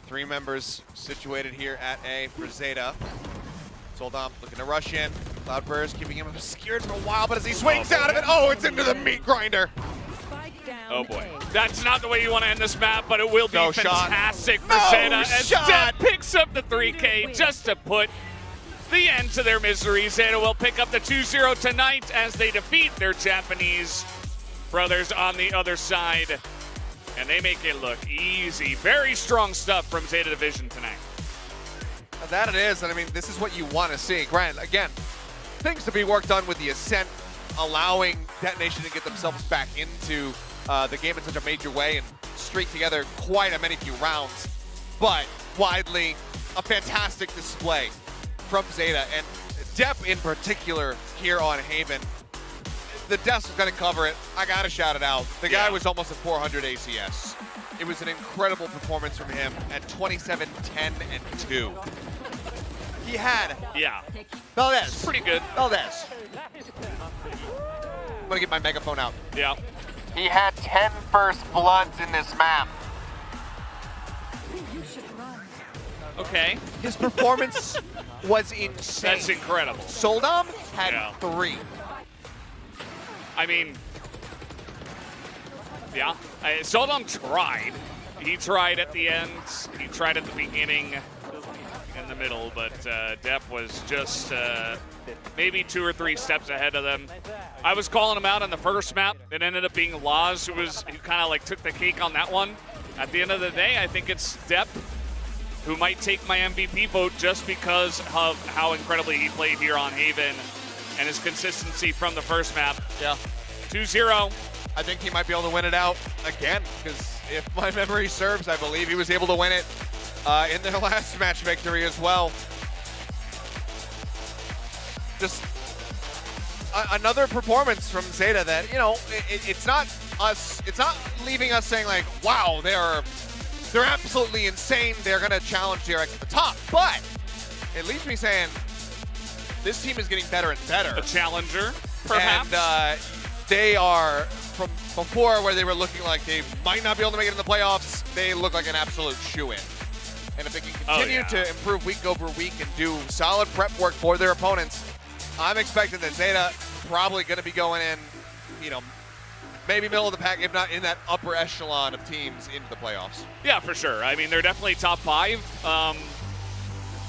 Three members situated here at A for ZETA. Soldom looking to rush in. Cloudburst keeping him obscured for a while, but as he swings out of it, oh, it's into the meat grinder. Oh boy. That's not the way you want to end this map, but it will be No fantastic shot. for ZETA. No As shot. ZETA picks up the 3K just to put the end to their misery. ZETA will pick up the 2-0 tonight as they defeat their Japanese brothers on the other side. And they make it look easy. Very strong stuff from ZETA Division tonight. That it is, and I mean, this is what you want to see. Grant, again, things to be worked on with the Ascent, allowing Detonation to get themselves back into the game in such a major way and streak together quite a many few rounds. But widely, a fantastic display from ZETA, and Depp in particular here on Haven. The desk is going to cover it. I got to shout it out. The guy was almost at 400 ACS. It was an incredible performance from him at 27, 10, and 2. He had Valdez. Pretty good. Valdez. I'm going to get my megaphone out. Yeah. He had 10 first bloods in this map. Okay. His performance was insane. That's incredible. Soldom had 3. I mean, yeah. Soldom tried. He tried at the end. He tried at the beginning, in the middle, but Depp was just maybe 2 or 3 steps ahead of them. I was calling him out on the first map. It ended up being Laz who kind of like took the cake on that one. At the end of the day, I think it's Depp who might take my MVP vote just because of how incredibly he played here on Haven and his consistency from the first map. Yeah. 2-0. I think he might be able to win it out again, because if my memory serves, I believe he was able to win it in their last match victory as well. Just another performance from ZETA that, you know, it's not leaving us saying like, wow, they're absolutely insane. They're going to challenge DRX at the top, but it leaves me saying this team is getting better and better. A challenger, perhaps. And they are, from before where they were looking like they might not be able to make it in the playoffs, they look like an absolute shoo-in. And if they can continue to improve week over week and do solid prep work for their opponents, I'm expecting that ZETA probably going to be going in, you know, maybe middle of the pack, if not in that upper echelon of teams into the playoffs. Yeah, for sure. I mean, they're definitely top 5.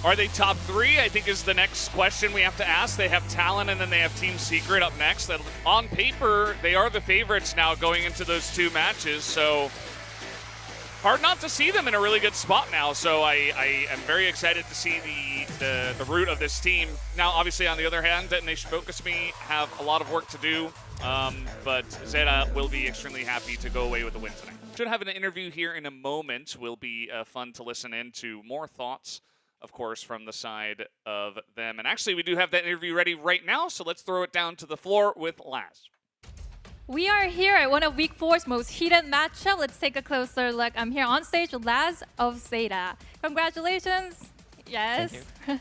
Are they top 3? I think is the next question we have to ask. They have talent, and then they have Team Secret up next. On paper, they are the favorites now going into those 2 matches, so hard not to see them in a really good spot now. So I am very excited to see the root of this team. Now, obviously, on the other hand, Detonation Focus Me have a lot of work to do, but ZETA will be extremely happy to go away with the win tonight. Should have an interview here in a moment. Will be fun to listen into. More thoughts, of course, from the side of them. And actually, we do have that interview ready right now, so let's throw it down to the floor with Laz. We are here at one of Week 4's most heated matchup. Let's take a closer look. I'm here on stage with Laz of ZETA. Congratulations. Yes. Thank you.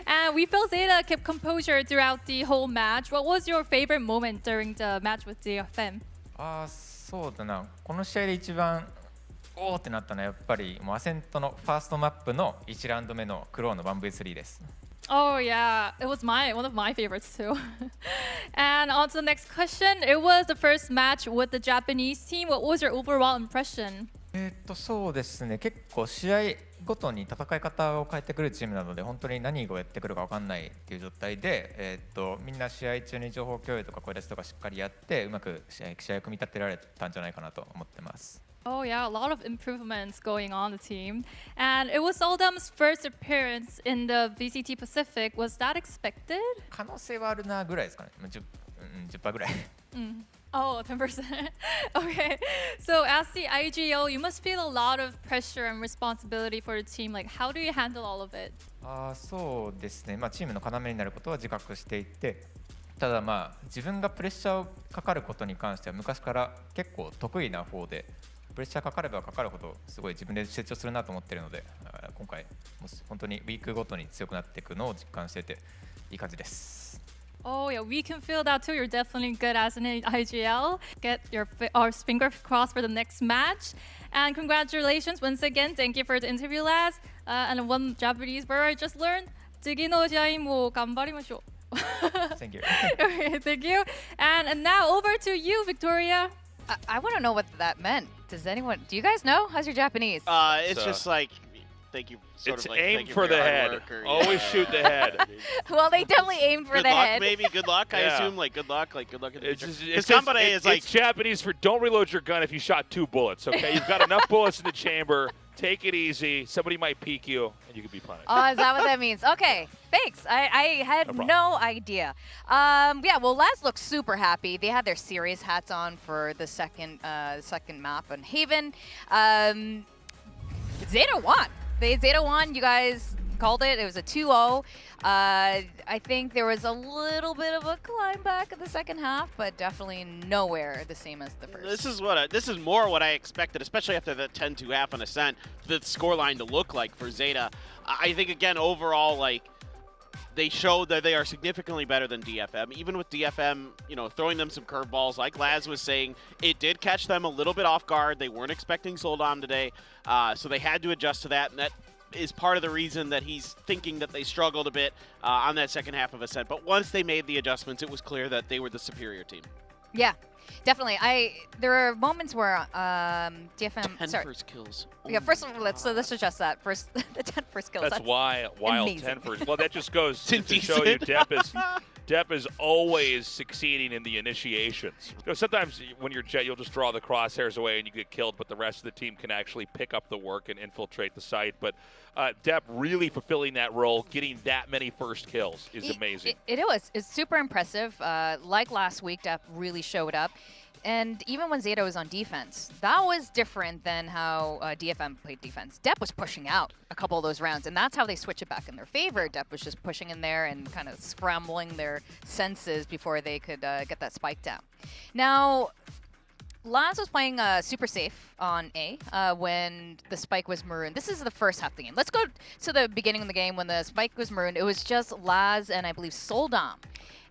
And we felt ZETA kept composure throughout the whole match. What was your favorite moment during the match with DFM? そうだな。この試合で一番おーってなったのはやっぱりもうアセントのファーストマップの1ラウンド目のクローの 1v3 です。Oh yeah, it was one of my favorites too. And on to the next question. It was the first match with the Japanese team. What was your overall impression? そうですね。結構試合ごとに戦い方を変えてくるチームなので本当に何をやってくるか分かんないっていう状態で、みんな試合中に情報共有とか声出しとかしっかりやってうまく試合を組み立てられたんじゃないかなと思ってます。Oh yeah, a lot of improvements going on the team. And it was Soldom's first appearance in the VCT Pacific. Was that expected? 可能性はあるなぐらいですかね。10% ぐらい。Oh, 10%. Okay. So as the IGO, you must feel a lot of pressure and responsibility for the team. Like, how do you handle all of it? そうですね。チームの要になることは自覚していて、ただ自分がプレッシャーをかかることに関しては昔から結構得意な方で、プレッシャーかかればかかるほどすごい自分で成長するなと思っているので、今回も本当にウィークごとに強くなっていくのを実感していていい感じです。Oh yeah, we can feel that too. You're definitely good as an IGL. Get our fingers crossed for the next match. And congratulations once again. Thank you for the interview, lads. And one Japanese word I just learned. 次の試合も頑張りましょう. Thank you. Okay, thank you. And now over to you, Victoria. I want to know what that meant. Do you guys know? How's your Japanese? It's just like, thank you. Sort It's of like, aim thank you for your the hard head. work, or, Always shoot the head. Well, they definitely aimed for good the luck, head. maybe. Good luck, I Yeah. assume. Like, good luck in the It's future. just, Because Kambare is like, it's Japanese for don't reload your gun if you shot 2 bullets, okay? You've got enough bullets in the chamber. Take it easy. Somebody might peek you, and you could be punished. Oh, is that what that means? Okay, thanks. I had problem. no idea. Yeah, well, Laz looks super happy. They had their series hats on for the second map on Haven. ZETA won. ZETA won. You guys called it. It was a 2-0. I think there was a little bit of a climb back in the second half, but definitely nowhere the same as the first. this is more what I expected, especially after the 10-2 half on Ascent, the scoreline to look like for ZETA. I think, again, overall, like, they showed that they are significantly better than DFM. Even with DFM, you know, throwing them some curveballs, like Laz was saying, it did catch them a little bit off guard. They weren't expecting Soldom today, so they had to adjust to that, and that is part of the reason that he's thinking that they struggled a bit on that second half of Ascent. But once they made the adjustments, it was clear that they were the superior team. Yeah, definitely. There are moments where DFM. 10 sorry. first kills. Yeah, first of all, let's adjust that. First, the 10 first kills. That's why wild amazing. 10 first. Well, that just goes to It's show you indecent. Depp is always succeeding in the initiations. You know, sometimes when you're Jet, you'll just draw the crosshairs away and you get killed, but the rest of the team can actually pick up the work and infiltrate the site. But Depp really fulfilling that role, getting that many first kills is amazing. It's super impressive. Like last week, Depp really showed up. And even when ZETA was on defense, that was different than how DFM played defense. Depp was pushing out a couple of those rounds, and that's how they switch it back in their favor. Depp was just pushing in there and kind of scrambling their senses before they could get that spike down. Now, Laz was playing super safe on A when the spike was marooned. This is the first half of the game. Let's go to the beginning of the game when the spike was marooned. It was just Laz and I believe Soldom.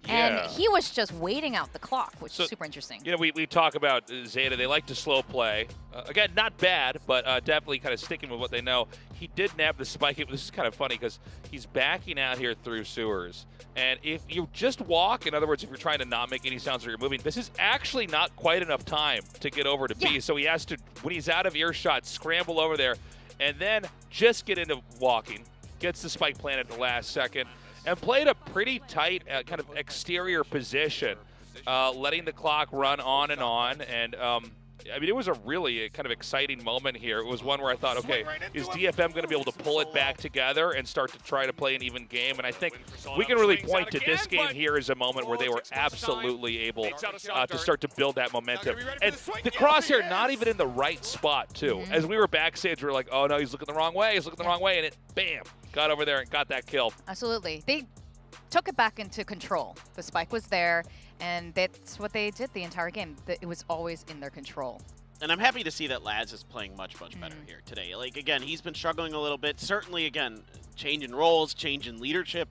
And Yeah. he was just waiting out the clock, which is super interesting. You know, we talk about ZETA. They like to slow play. Again, not bad, but definitely kind of sticking with what they know. He did nab the spike. This is kind of funny because he's backing out here through sewers. And if you just walk, in other words, if you're trying to not make any sounds or you're moving, this is actually not quite enough time to get over to B. So he has to, when he's out of earshot, scramble over there and then just get into walking. Gets the spike planted at the last second. And played a pretty tight kind of exterior position, letting the clock run on. And I mean, it was a really kind of exciting moment here. It was one where I thought, okay, is DFM going to be able to pull it back together and start to try to play an even game? And I think we can really point to this game here as a moment where they were absolutely able to start to build that momentum. And the crosshair not even in the right spot, too. As we were backstage, we were like, oh, no, he's looking the wrong way. He's looking the wrong way. And it, bam, got over there and got that kill. Absolutely. They took it back into control. The spike was there, and that's what they did the entire game. It was always in their control. And I'm happy to see that Laz is playing much, much better here today. Like, again, he's been struggling a little bit. Certainly, again, change in roles, change in leadership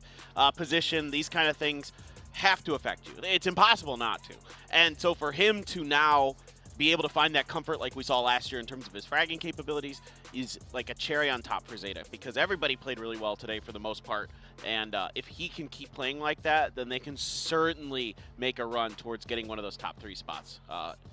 position, these kind of things have to affect you. It's impossible not to. And so for him to now be able to find that comfort like we saw last year in terms of his fragging capabilities is like a cherry on top for ZETA, because everybody played really well today for the most part. And if he can keep playing like that, then they can certainly make a run towards getting one of those top 3 spots,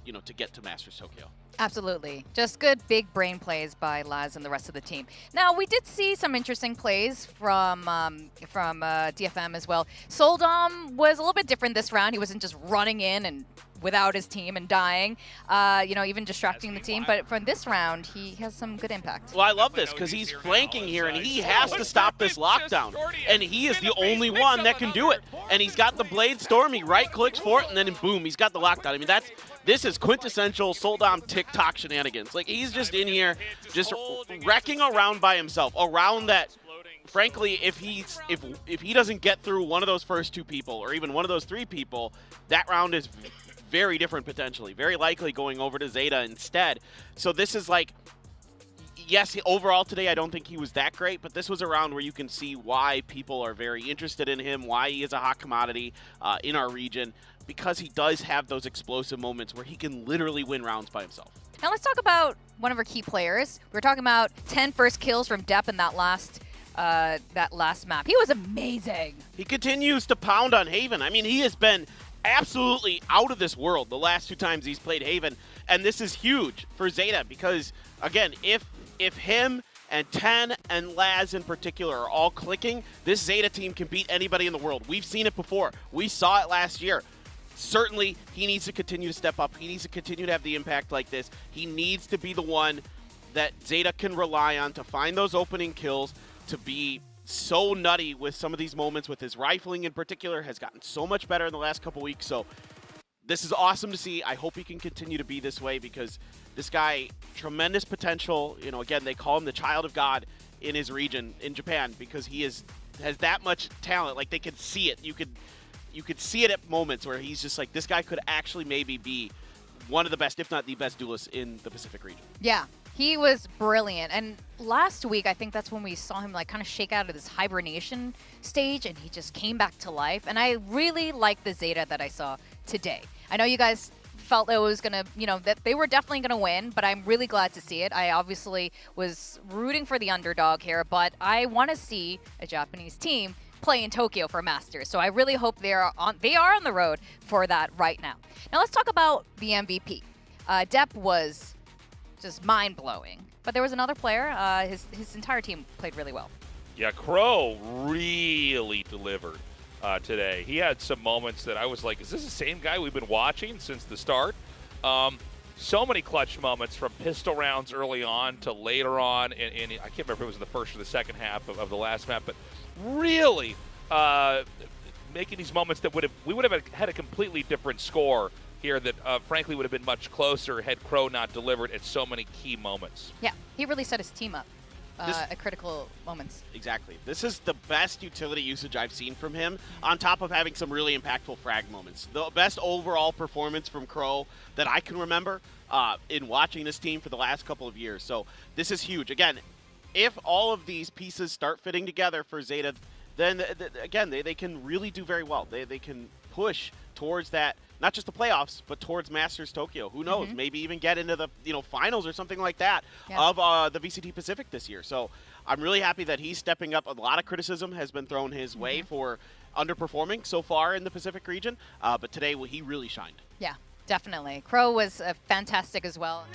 you know, to get to Masters Tokyo. Absolutely. Just good big brain plays by Laz and the rest of the team. Now, we did see some interesting plays from DFM as well. Soldom was a little bit different this round. He wasn't just running in and without his team and dying, you know, even distracting the team. But from this round, he has some good impact. Well, I love this because he's flanking here and he has to stop this lockdown. And he is the only one that can do it. And he's got the Blade Storm. He right-clicks for it and then boom, he's got the lockdown. I mean, this is quintessential Soldom TikTok shenanigans. Like, he's just in here just wrecking around by himself, around that. Frankly, if he doesn't get through one of those first 2 people or even one of those 3 people, that round is very different potentially. Very likely going over to ZETA instead. So this is like, yes, overall today I don't think he was that great, but this was a round where you can see why people are very interested in him, why he is a hot commodity in our region, because he does have those explosive moments where he can literally win rounds by himself. Now let's talk about one of our key players. We were talking about 10 first kills from Depp in that last map. He was amazing. He continues to pound on Haven. I mean, he has been absolutely out of this world the last 2 times he's played Haven, and this is huge for ZETA because, again, if him and Ten and Laz in particular are all clicking, this ZETA team can beat anybody in the world. We've seen it before. We saw it last year. Certainly, he needs to continue to step up. He needs to continue to have the impact like this. He needs to be the one that ZETA can rely on to find those opening kills, to be so nutty with some of these moments with his rifling in particular, has gotten so much better in the last couple weeks. So this is awesome to see. I hope he can continue to be this way because this guy, tremendous potential. You know, again, they call him the child of God in his region in Japan because he has that much talent. Like, they could see it. You could see it at moments where he's just like, this guy could actually maybe be one of the best, if not the best duelist in the Pacific region. Yeah, he was brilliant. And last week, I think that's when we saw him like kind of shake out of this hibernation stage and he just came back to life. And I really like the ZETA that I saw today. I know you guys felt it was going to, you know, that they were definitely going to win, but I'm really glad to see it. I obviously was rooting for the underdog here, but I want to see a Japanese team play in Tokyo for Masters. So I really hope they are on the road for that right now. Now let's talk about the MVP. Depp was just mind-blowing, but there was another player. His entire team played really well. Yeah, Crow really delivered today. He had some moments that I was like, is this the same guy we've been watching since the start? So many clutch moments from pistol rounds early on to later on, and I can't remember if it was in the first or the second half of the last map, but really making these moments that we would have had a completely different score here that frankly would have been much closer had Crow not delivered at so many key moments. Yeah, he really set his team up at critical moments. Exactly. This is the best utility usage I've seen from him, on top of having some really impactful frag moments. The best overall performance from Crow that I can remember in watching this team for the last couple of years. So this is huge. Again, if all of these pieces start fitting together for ZETA, then again, they can really do very well. They can push towards that, not just the playoffs, but towards Masters Tokyo. Who knows? Maybe even get into the finals or something like that of the VCT Pacific this year. So I'm really happy that he's stepping up. A lot of criticism has been thrown his way for underperforming so far in the Pacific region, but today he really shined. Yeah, definitely. Crow was fantastic as well.